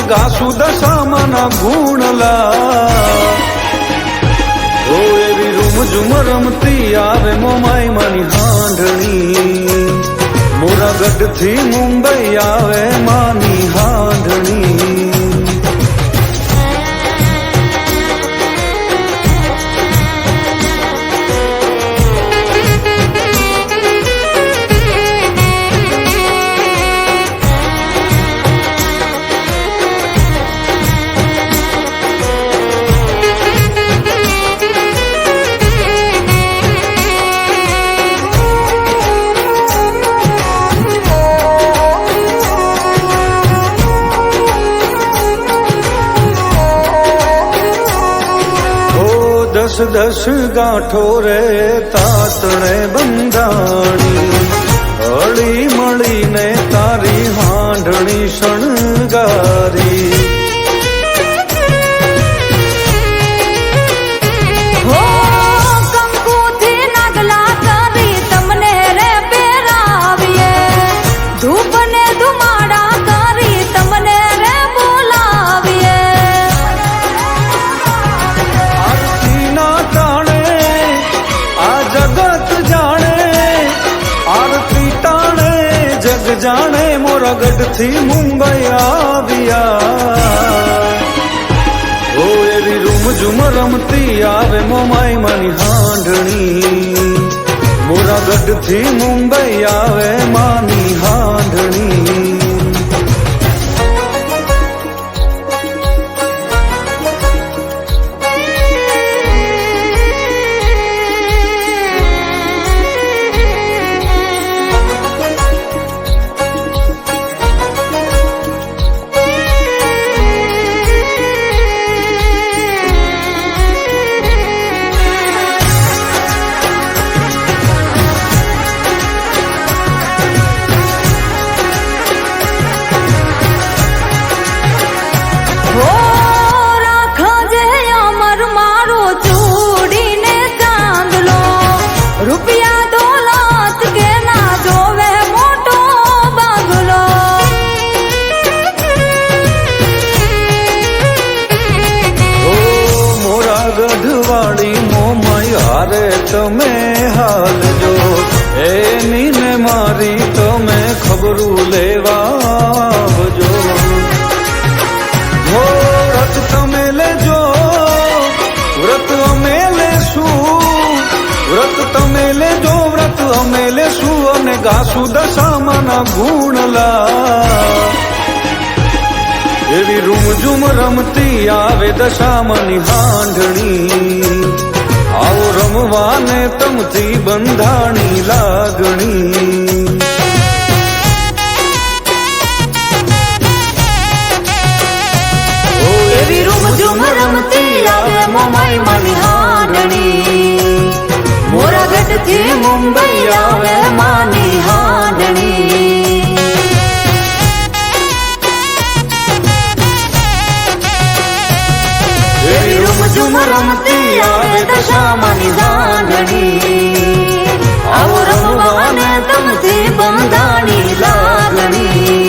ગાસુ દશામાના ગુણલા ઓ એવી રૂમઝુમ રમતી આવે મોમાઈ માની હાંડણી મોરાગઢથી મુંબઈ આવે માની હાંડણી દસ દસ ગાંઠો રે તાતણે બંધાણી હળી મળીને તારી હાંડણી શણગારી જાણે મોરાગઢથી મુંબઈ આવ્યા ઓ એવી રૂમઝુમ રમતી આવે મોમાઈ માની હાંડણી મોરાગઢથી મુંબઈ આવે માની હાંડણી ગઢવાળી મોમાઈ હારે તમે હાલજો એની ને મારી તમે ખબરું લેવા આવજો વ્રત તમે લેજો વ્રત અમે લેશું વ્રત તમે લેજો વ્રત અમે લેશું અને ગાસુ દશામાના ગુણલા એવી રૂમઝુમ રમતી આવે દશામાની હાંડણી આવો રમવાને તમથી બંધાણી લાગણી એવી રૂમઝુમ રમતી આવે મોમાઈ માની હાંડણી મોરાગઢથી મુંબઈ આવે માની હાંડણી રૂમઝુમ રમતી આવે દશામાની હાંડણી આવો રમવાને તમથી બંધાણી લાગણી